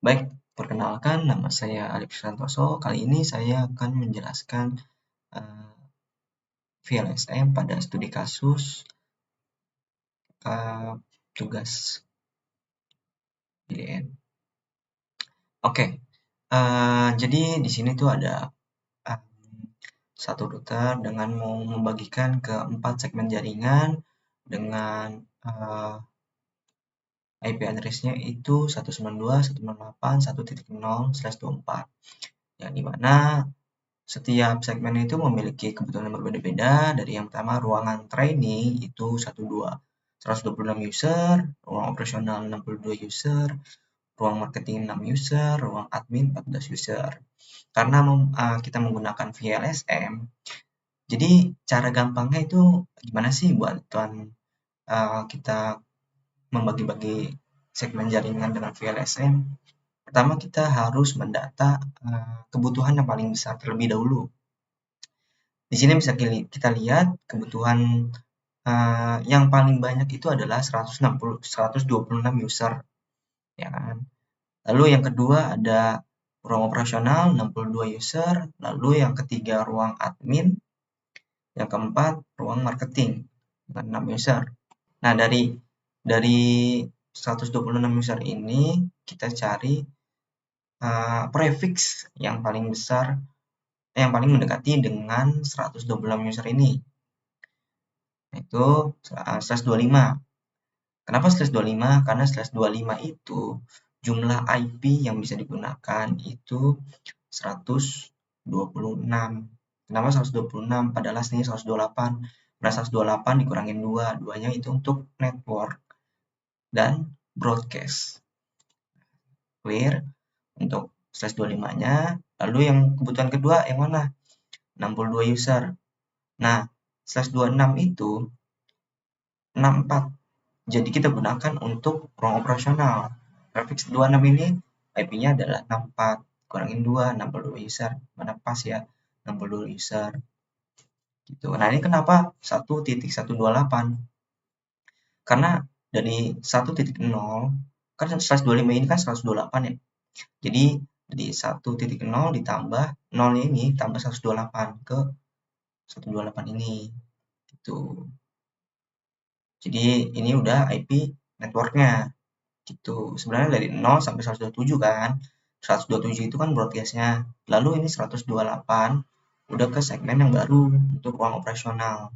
Baik, perkenalkan nama saya Alif Santoso. Kali ini saya akan menjelaskan VLSM pada studi kasus tugas PDN. Oke, jadi di sini tuh ada satu router dengan mau membagikan ke 4 segmen jaringan dengan IP address-nya itu 192.168.1.0/24, yang dimana setiap segmen itu memiliki kebutuhan yang berbeda-beda. Dari yang pertama, ruangan training itu 126 user, ruang operasional 62 user, ruang marketing 6 user, ruang admin 14 user. Karena kita menggunakan VLSM, jadi cara gampangnya itu gimana sih buat kita membagi-bagi segmen jaringan dengan VLSM? Pertama, kita harus mendata kebutuhan yang paling besar terlebih dahulu. Di sini bisa kita lihat kebutuhan yang paling banyak itu adalah 126 user, ya kan. Lalu yang kedua ada ruang operasional 62 user, lalu yang ketiga ruang admin, yang keempat ruang marketing dengan 6 user. Nah, dari 126 user ini kita cari prefix yang paling besar, yang paling mendekati dengan 126 user ini, yaitu /25. Kenapa /25? Karena /25 itu jumlah IP yang bisa digunakan itu 126. Kenapa 126? Padahal aslinya 128. Nah, 128 dikurangin 2. 2-nya itu untuk network dan broadcast. Clear? Untuk /25-nya. Lalu yang kebutuhan kedua yang mana? 62 user. Nah, /26 itu 64. Jadi kita gunakan untuk ruang operasional. Prefix 26 ini IP-nya adalah 64. Kurangin 2, 62 user. Mana pas ya? 62 user. Gitu. Nah, ini kenapa 1.128? Karena dari 1.0, kan /25 ini kan 128 ya. Jadi di 1.0 ditambah 0 ini tambah 128 ke 128 ini. Gitu. Jadi ini udah IP networknya. Gitu. Sebenarnya dari 0 sampai 127 kan. 127 itu kan broadcast-nya. Lalu ini 128 udah ke segmen yang baru untuk ruang operasional.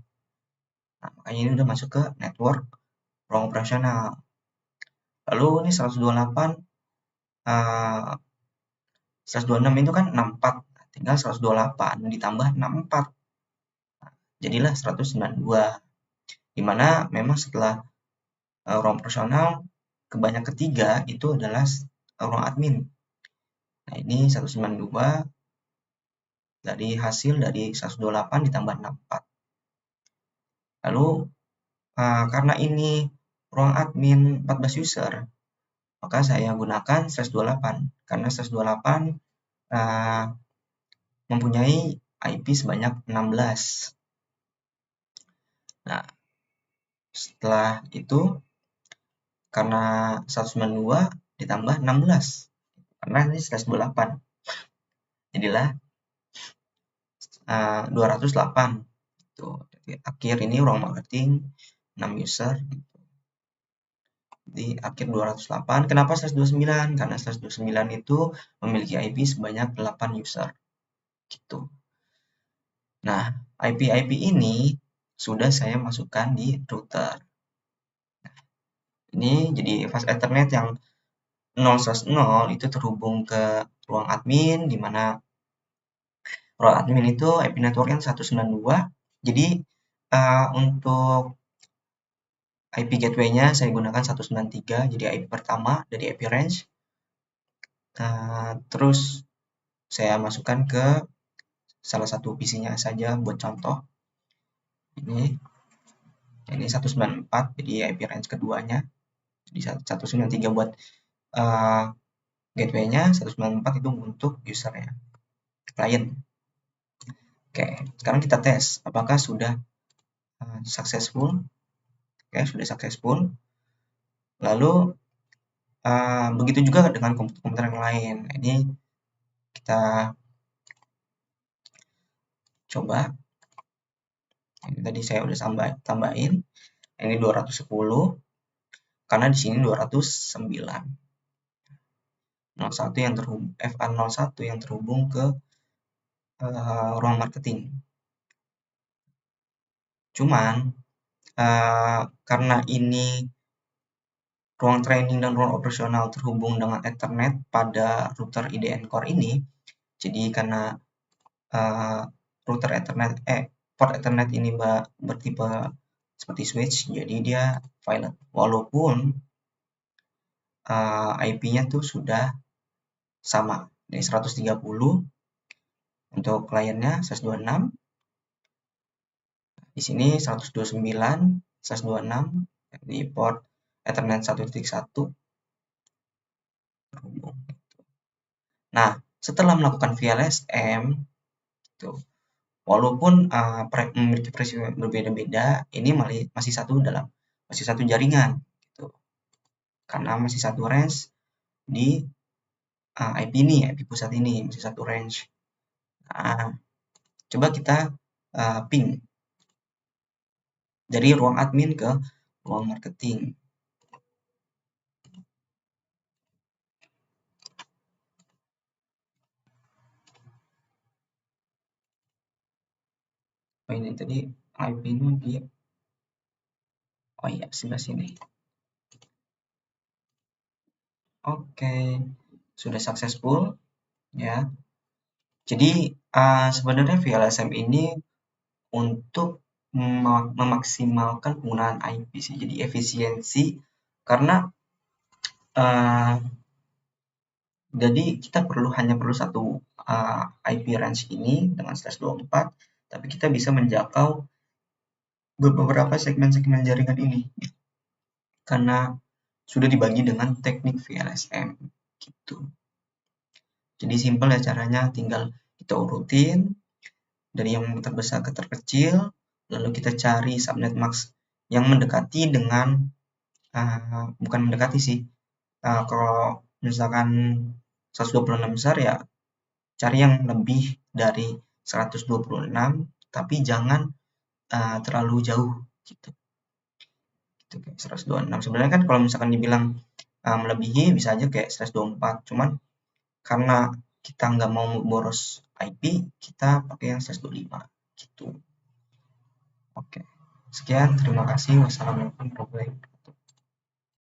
Nah, makanya ini udah masuk ke network ruang operasional. Lalu ini 128 126 itu kan 64. Tinggal 128 ditambah 64. Nah, jadilah 192. Dimana memang setelah ruang operasional kebanyak ketiga itu adalah ruang admin. Nah, ini 192 dari hasil dari 128 ditambah 64. Lalu karena ini ruang admin 14 user, maka saya gunakan /28 karena /28 mempunyai IP sebanyak 16. Nah, setelah itu karena 192 ditambah 16 karena ini /28, jadilah 208. Tuh, jadi akhir ini ruang marketing 6 user. Di akhir 208. Kenapa /29? Karena /29 itu memiliki IP sebanyak 8 user. Gitu. Nah, IP-IP ini sudah saya masukkan di router. Nah, ini jadi fast Ethernet yang 0/0 itu terhubung ke ruang admin, di mana ruang admin itu IP networknya 192. Jadi untuk IP gateway-nya saya gunakan 193, jadi IP pertama dari IP range. Terus saya masukkan ke salah satu PC-nya saja buat contoh. Ini 194, jadi IP range keduanya. Jadi 193 buat gateway-nya, 194 itu untuk user-nya, client. Oke, sekarang kita tes apakah sudah successful. Oke, sudah successful. Lalu Begitu juga dengan komputer-komputer yang lain. Ini kita coba. Ini tadi saya udah tambahin. Ini 210 karena di sini 209. 01 yang terhubung FA01 yang terhubung ke ruang marketing. Cuman karena ini ruang training dan ruang operasional terhubung dengan Ethernet pada router IDN Core ini, jadi karena router Ethernet port Ethernet ini bertipe seperti switch, jadi dia violet. Walaupun IP-nya tuh sudah sama dari 130 untuk kliennya 126, di sini 129, 126 di port Ethernet 1.1 terhubung. Nah, setelah melakukan VLSM, tuh, walaupun memiliki presi berbeda-beda, ini masih satu jaringan, gitu. Karena masih satu range di IP ini, IP pusat ini masih satu range. Nah, coba kita ping dari ruang admin ke ruang marketing. Oh, ini tadi IP-nya di sebelah sini. Oke, sudah successful ya. Jadi sebenarnya VLSM ini untuk memaksimalkan penggunaan IP sih, jadi efisiensi karena jadi kita hanya perlu satu IP range ini dengan /24, tapi kita bisa menjangkau beberapa segmen-segmen jaringan ini karena sudah dibagi dengan teknik VLSM gitu. Jadi simpel ya caranya, tinggal kita urutin dari yang terbesar ke terkecil, lalu kita cari subnet max yang mendekati dengan bukan mendekati sih, kalau misalkan 126 besar ya cari yang lebih dari 126 tapi jangan terlalu jauh gitu. Kayak 126. Sebenarnya kan kalau misalkan dibilang melebihi bisa aja kayak 124, cuman karena kita nggak mau boros IP, kita pakai yang 125 gitu. Oke. Sekian, terima kasih. Wassalamualaikum warahmatullahi wabarakatuh.